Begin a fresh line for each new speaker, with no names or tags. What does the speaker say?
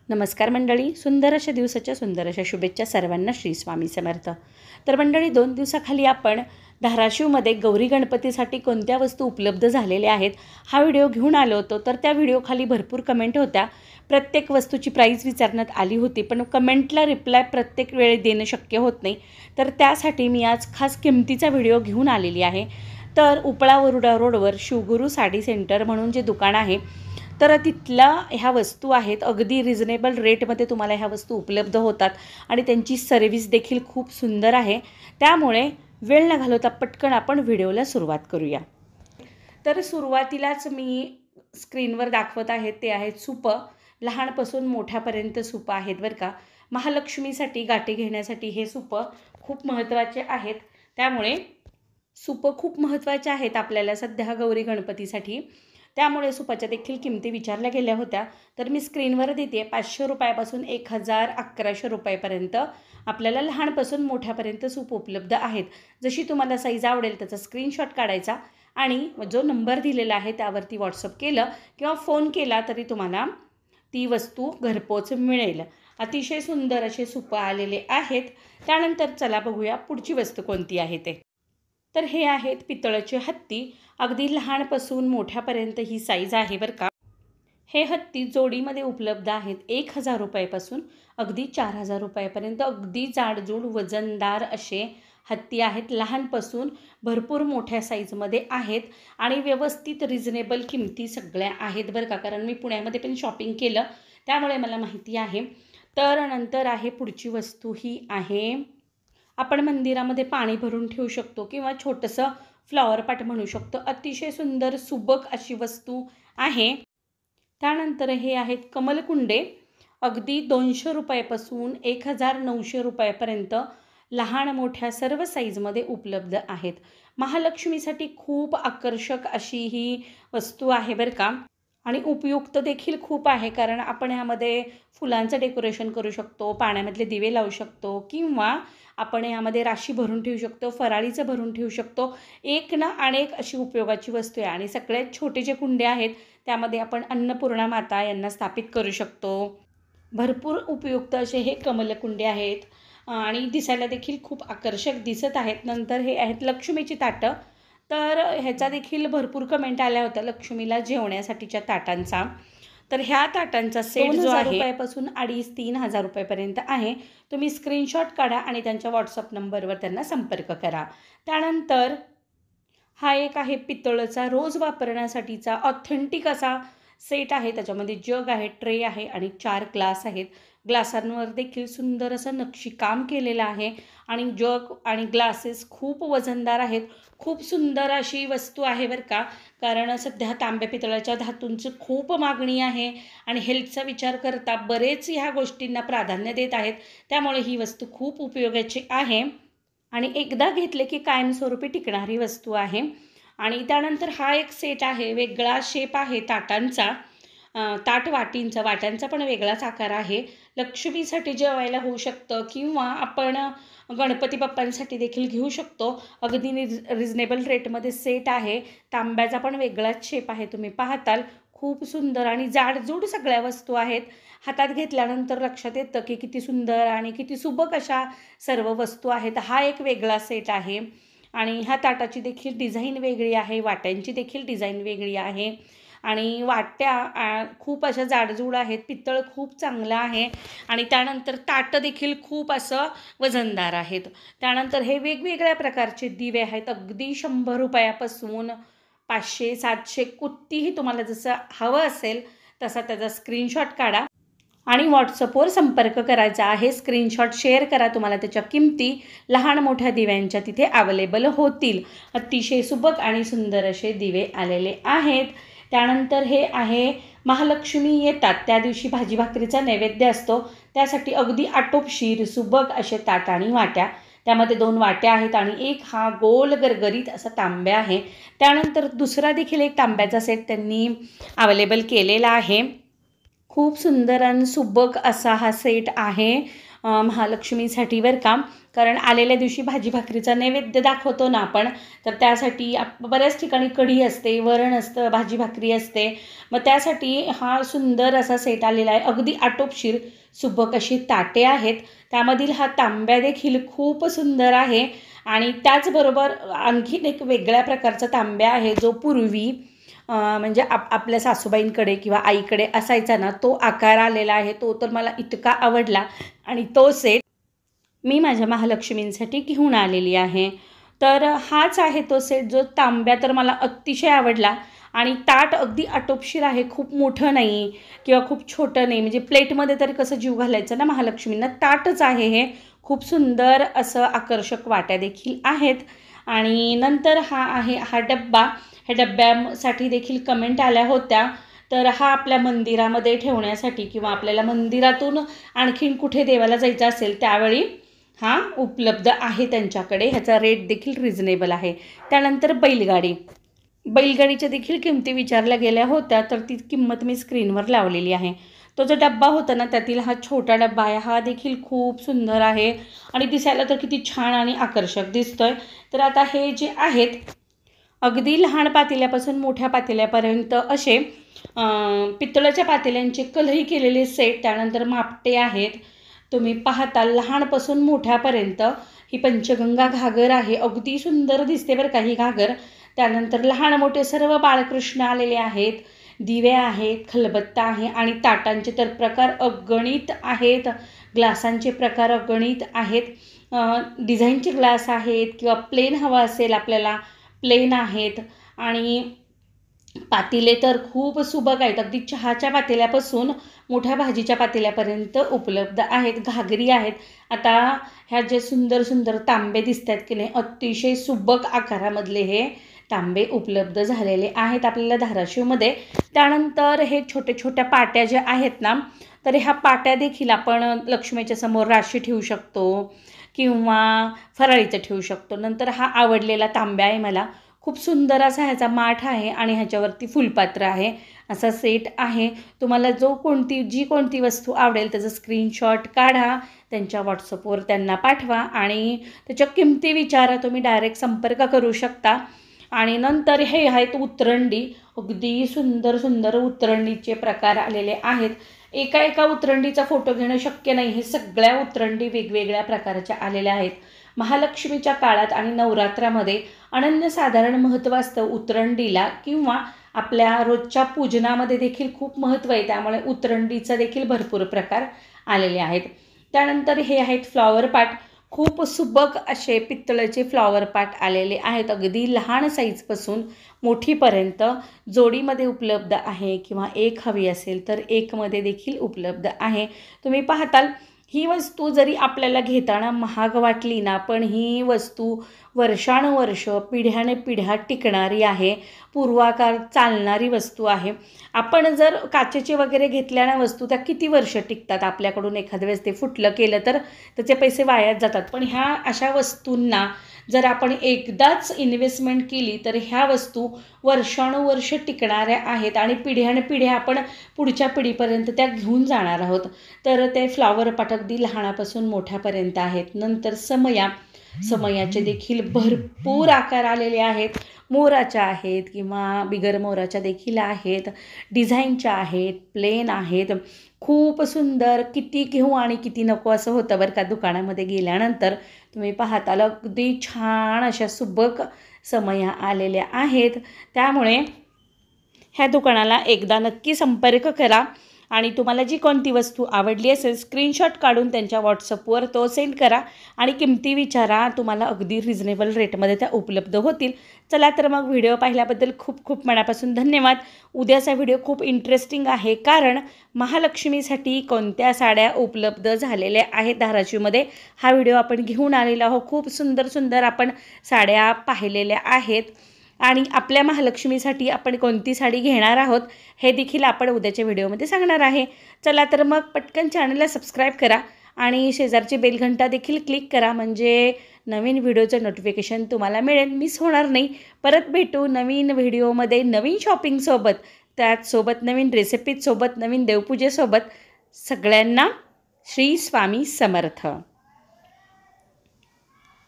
नमस्कार मंडळी, सुंदर अशा दिवसाच्या सुंदर अशा शुभेच्छा सर्वांना. श्री स्वामी समर्थ. तर मंडळी, 2 दिवसाखाली आपण धाराशिवमध्ये गौरी गणपतीसाठी कोणत्या वस्तू उपलब्ध झालेल्या आहेत हा व्हिडिओ घेऊन आलो होतो. तर त्या व्हिडिओखाली भरपूर कमेंट होत्या. प्रत्येक वस्तूची प्राईस विचारण्यात आली होती, पण कमेंटला रिप्लाय प्रत्येक वेळी देणं शक्य होत नाही. तर त्यासाठी मी आज खास किमतीचा व्हिडिओ घेऊन आलेली आहे. तर उपळा वरुडा रोडवर शिवगुरू साडी सेंटर म्हणून जे दुकान आहे, तर तिथल्या ह्या वस्तू आहेत. अगदी रिझनेबल रेटमध्ये तुम्हाला ह्या वस्तू उपलब्ध होतात आणि त्यांची सर्व्हिस देखील खूप सुंदर आहे. त्यामुळे वेळ न घालवता पटकन आपण व्हिडिओला सुरुवात करूया. तर सुरुवातीलाच मी स्क्रीनवर दाखवत आहे ते आहेत सूपं. लहानपासून मोठ्यापर्यंत सूपं आहेत बरं का. महालक्ष्मीसाठी गाठी घेण्यासाठी हे सूपं खूप महत्त्वाचे आहेत. त्यामुळे सूपं खूप महत्त्वाचे आहेत आपल्याला सध्या गौरी गणपतीसाठी. त्यामुळे सूपाच्या देखील किमती विचारल्या गेल्या होत्या. तर मी स्क्रीनवर देते. 500 रुपयापासून 1000-1100 रुपयापर्यंत आपल्याला लहानपासून मोठ्यापर्यंत सूप उपलब्ध आहेत. जशी तुम्हाला साईज आवडेल त्याचा स्क्रीनशॉट काढायचा आणि जो नंबर दिलेला आहे त्यावरती व्हॉट्सअप केलं किंवा फोन केला तरी तुम्हाला ती वस्तू घरपोच मिळेल. अतिशय सुंदर असे सूपं आलेले आहेत. त्यानंतर चला बघूया पुढची वस्तू कोणती आहे ते. तर हे आहेत पितळाचे हत्ती. अगदी लहानपासून मोठ्यापर्यंत ही साईज आहे बरं का. हे हत्ती जोडीमध्ये उपलब्ध आहेत 1000 रुपयापासून अगदी 4000 रुपयापर्यंत. अगदी जाडजूड वजनदार असे हत्ती आहेत. लहानपासून भरपूर मोठ्या साईजमध्ये आहेत आणि व्यवस्थित रिझनेबल किमती सगळ्या आहेत बरं का. कारण मी पुण्यामध्ये पण शॉपिंग केलं त्यामुळे मला माहिती आहे. तर नंतर आहे पुढची वस्तू ही आहे, आपण मंदिरामध्ये पाणी भरून ठेवू शकतो किंवा छोटंसं फ्लॉवर पॉट म्हणू शकतो. अतिशय सुंदर सुबक अशी वस्तू आहे. त्यानंतर हे आहेत कमलकुंडे. अगदी 200 रुपयापासून 1900 रुपयापर्यंत लहान मोठ्या सर्व साईजमध्ये उपलब्ध आहेत. महालक्ष्मीसाठी खूप आकर्षक अशी ही वस्तू आहे बरं का. आणि उपयुक्त देखील खूप आहे. कारण आपण ह्यामध्ये फुलांचं डेकोरेशन करू शकतो, पाण्यामधले दिवे लावू शकतो किंवा आपण यामध्ये राशी भरून ठेवू शकतो, फराळीचं भरून ठेवू शकतो. एक ना अनेक अशी उपयोगाची वस्तू आहे. आणि सगळ्यात छोटे जे कुंडे आहेत त्यामध्ये आपण अन्नपूर्णा माता यांना स्थापित करू शकतो. भरपूर उपयुक्त असे हे कमलकुंडे आहेत आणि दिसायला देखील खूप आकर्षक दिसत आहेत. नंतर हे आहेत लक्ष्मीची ताटं. तर ह्याचा देखील भरपूर कमेंट आल्या होत्या लक्ष्मीला जेवण्यासाठीच्या ताटांचा. तर ह्या ताटांचा सेट जो आहे रुपयापासून 2500-3000 रुपयापर्यंत आहे. तुम्ही स्क्रीनशॉट काढा आणि त्यांच्या व्हॉट्सअप नंबरवर त्यांना संपर्क करा. त्यानंतर हा एक आहे पितळाचा रोज वापरण्यासाठीचा ऑथेंटिक असा सेट आहे. त्याच्यामध्ये जग आहे, ट्रे आहे आणि 4 ग्लास आहेत. ग्लासांवर देखील सुंदर असं नक्षीकाम केलेलं आहे आणि जग आणि ग्लासेस खूप वजनदार आहेत. खूप सुंदर अशी वस्तू आहे बरं का. कारण सध्या तांब्या पितळाच्या धातूंची खूप मागणी आहे आणि हेल्थचा विचार करता बरेच ह्या गोष्टींना प्राधान्य देत आहेत. त्यामुळे ही वस्तू खूप उपयोगाची आहे आणि एकदा घेतले की कायमस्वरूपी टिकणारी वस्तू आहे. आणि त्यानंतर हा एक सेट आहे. वेगळा शेप आहे ताटांचा, वाट्यांचा पण वेगळाच आकार आहे. लक्ष्मीसाठी जेवायला होऊ शकतं किंवा आपण गणपती बाप्पांसाठी देखील घेऊ शकतो. अगदी रिझनेबल रेटमध्ये सेट आहे. तांब्याचा पण वेगळाच शेप आहे, तुम्ही पाहताल. खूप सुंदर आणि जाडजूड सगळ्या वस्तू आहेत. हातात घेतल्यानंतर लक्षात येतं की किती सुंदर आणि किती सुबक अशा सर्व वस्तू आहेत. हा एक वेगळा सेट आहे आणि ह्या ताटाची देखील डिझाईन वेगळी आहे, वाट्यांची देखील डिझाईन वेगळी आहे आणि वाट्या खूप अशा जाडजूड आहेत. पितळ खूप चांगलं आहे आणि त्यानंतर ताटं देखील खूप असं वजनदार आहेत. त्यानंतर हे वेगवेगळ्या प्रकारचे दिवे आहेत. अगदी 100 रुपयापासून 500-700 कितीही तुम्हाला जसं हवं असेल तसा त्याचा स्क्रीनशॉट काढा आणि व्हॉट्सअपवर संपर्क करायचा आहे. स्क्रीनशॉट शेअर करा. तुम्हाला त्याच्या किमती लहान मोठ्या दिव्यांच्या तिथे अवेलेबल होतील. अतिशय सुबक आणि सुंदर असे दिवे आलेले आहेत. त्यानंतर हे आहे महालक्ष्मी येतात त्या दिवशी भाजी भाकरीचा नैवेद्य असतो, त्यासाठी अगदी आटोपशीर सुबक असे ताट आणि वाट्या. त्यामध्ये 2 वाट्या आहेत आणि एक हा गोल गरगरीत असा तांब्या आहे. त्यानंतर दुसरा देखील एक तांब्याचा सेट त्यांनी अवेलेबल केलेला आहे. खूप सुंदर आणि सुबक असा हा सेट आहे. महालक्ष्मीसाठी बरं का. कारण आलेल्या दिवशी भाजी भाकरीचा नैवेद्य दाखवतो ना आपण, तर त्यासाठी बऱ्याच ठिकाणी कढी असते, वरण असतं, भाजी भाकरी असते. मग त्यासाठी हा सुंदर असा सेट आलेला आहे. अगदी आटोपशीर सुबक अशी ताटे आहेत. त्यामधील हा तांब्या देखील खूप सुंदर आहे. आणि त्याचबरोबर आणखीन एक वेगळ्या प्रकारचा तांब्या आहे, जो पूर्वी म्हणजे आपल्या सासूबाईंकडे किंवा आईकडे असायचा ना, तो आकार आलेला आहे. तो तर मला इतका आवडला आणि तो सेट मी माझ्या महालक्ष्मींसाठी घेऊन आलेली आहे. तर हाच आहे तो सेट, जो तांब्या तर मला अतिशय आवडला. आणि ताट अगदी आटोपशीर आहे, खूप मोठं नाही किंवा खूप छोटं नाही. म्हणजे प्लेटमध्ये तरी कसं जीव घालायचं ना महालक्ष्मींना, ताटच आहे हे. खूप सुंदर असं आकर्षक वाट्या देखील आहेत. आणि नंतर हा डब्बा. ह्या डब्यासाठी देखील कमेंट आल्या होत्या. तर हा आपल्या मंदिरामध्ये ठेवण्यासाठी किंवा आपल्याला मंदिरातून आणखीन कुठे देवाला जायचं असेल त्यावेळी हा उपलब्ध आहे त्यांच्याकडे. ह्याचा रेट देखील रिझनेबल आहे. त्यानंतर बैलगाडीच्या देखील किमती विचारल्या गेल्या होत्या, तर ती किंमत मी स्क्रीनवर लावलेली आहे. तो जो डब्बा होता ना, त्यातील हा छोटा डब्बा आहे, हा देखील खूप सुंदर आहे आणि दिसायला तर किती छान आणि आकर्षक दिसतोय. तर आता हे जे आहेत, अगदी लहान पातेल्यापासून मोठ्या पातेल्यापर्यंत असे पितळाच्या पातेल्यांचे कलही केलेले सेट. त्यानंतर मापटे आहेत. तुम्ही पाहता लहानपासून मोठ्यापर्यंत ही पंचगंगा घागर आहे. अगदी सुंदर दिसते बरं का ही घागर. त्यानंतर लहान मोठे सर्व बाळकृष्ण आलेले आहेत. दिवे आहेत, खलबत्ता आहे आणि ताटांचे तर प्रकार अगणित आहेत. ग्लासांचे प्रकार अगणित आहेत. डिझाईनचे ग्लास आहेत किंवा प्लेन हवा असेल आपल्याला, प्लेन आहेत. आणि पातेले तर खूप सुबक आहेत. अगदी चहाच्या पातेल्यापासून मोठ्या भाजीच्या पातेल्यापर्यंत उपलब्ध आहेत. घागरी आहेत. आता ह्या जे सुंदर सुंदर तांबे दिसत आहेत की नाही, अतिशय सुबक आकारामधले हे तांबे उपलब्ध झालेले आहेत आपल्याला धाराशिवमध्ये. त्यानंतर हे छोटे छोट्या पाट्या ज्या आहेत ना, तर ह्या पाट्या देखील आपण लक्ष्मीच्या समोर राशी ठेवू शकतो किंवा फराळीचं ठेवू शकतो. नंतर हा आवडलेला तांब्या आहे मला. खूप सुंदर असा ह्याचा माठ आहे आणि ह्याच्यावरती फुलपात्र आहे. असा सेट आहे. तुम्हाला जी कोणती वस्तू आवडेल त्याचं स्क्रीनशॉट काढा, त्यांच्या व्हॉट्सअपवर त्यांना पाठवा आणि त्याच्या किमती विचारा. तुम्ही डायरेक्ट संपर्क करू शकता. आणि नंतर हे आहेत उतरंडी. अगदी सुंदर सुंदर उतरंडीचे प्रकार आलेले आहेत. एका उतरंडीचा फोटो घेणं शक्य नाही. हे सगळ्या उतरंडी वेगवेगळ्या प्रकारच्या आलेल्या आहेत. महालक्ष्मीच्या काळात आणि नवरात्रामध्ये अनन्यसाधारण महत्त्व असतं उतरंडीला, किंवा आपल्या रोजच्या पूजनामध्ये देखील खूप महत्त्व आहे. त्यामुळे उतरंडीचा देखील भरपूर प्रकार आलेले आहेत. त्यानंतर हे आहेत फ्लॉवर पाट. खूप सुबक असे पितळेचे फ्लॉवर पाट आलेले आहेत. अगदी लहान साईजपासून मोठीपर्यंत जोडीमध्ये उपलब्ध आहे किंवा एक हवी असेल तर एकमध्ये देखील उपलब्ध आहे. तुम्ही पाहताल ही वस्तू जरी आपल्याला घेताना महाग वाटली ना, पण ही वस्तू वर्षानुवर्ष पिढ्याने पिढ्या टिकणारी आहे. पूर्वाकार चालणारी वस्तू आहे. आपण जर काचेचे वगैरे घेतल्याने वस्तू त्या किती वर्ष टिकतात. आपल्याकडून एखाद्या वेळेस ते फुटलं केलं तर त्याचे पैसे वायाच जातात. पण ह्या अशा वस्तूंना जर आपण एकदाच इन्व्हेस्टमेंट केली तर ह्या वस्तू वर्षानुवर्ष टिकणाऱ्या आहेत आणि पिढ्याने पिढ्या आपण पुढच्या पिढीपर्यंत त्या घेऊन जाणार आहोत. तर ते फ्लॉवर पाट अगदी लहानापासून मोठ्यापर्यंत आहेत. नंतर समयाचे देखील भरपूर आकार आलेले आहेत. मोराच्या आहेत किंवा बिगर मोराच्या देखील आहेत. डिझाईनच्या आहेत, प्लेन आहेत. खूप सुंदर. किती घेऊ आणि किती नको असं होतं बरं का दुकानामध्ये गेल्यानंतर. तुम्ही पाहताल अगदी छान अशा सुबक समया आलेल्या आहेत. त्यामुळे ह्या दुकानाला एकदा नक्की संपर्क करा आणि तुम्हाला जी कोणती वस्तू आवडली असेल स्क्रीनशॉट काढून त्यांच्या व्हॉट्सअपवर तो सेंड करा आणि किमती विचारा. तुम्हाला अगदी रिझनेबल रेटमध्ये त्या उपलब्ध होतील. चला तर मग व्हिडिओ पाहिल्याबद्दल खूप खूप मनापासून धन्यवाद. उद्याचा व्हिडिओ खूप इंटरेस्टिंग आहे, कारण महालक्ष्मीसाठी कोणत्या साड्या उपलब्ध झालेल्या आहेत धाराशिवमध्ये हा व्हिडिओ आपण घेऊन आलेला आहोत. खूप सुंदर सुंदर आपण साड्या पाहिलेल्या आहेत आणि आपल्या महालक्ष्मीसाठी आपण कोणती साडी घेणार आहोत हे देखील आपण उद्याच्या व्हिडिओमध्ये सांगणार आहे. चला तर मग पटकन चॅनलला सबस्क्राईब करा आणि शेजारची बेलघंटा देखील क्लिक करा, म्हणजे नवीन व्हिडिओचं नोटिफिकेशन तुम्हाला मिळेल, मिस होणार नाही. परत भेटू नवीन व्हिडिओमध्ये नवीन शॉपिंगसोबत, त्याचसोबत नवीन रेसिपीजसोबत, नवीन देवपूजेसोबत. सगळ्यांना श्री स्वामी समर्थ.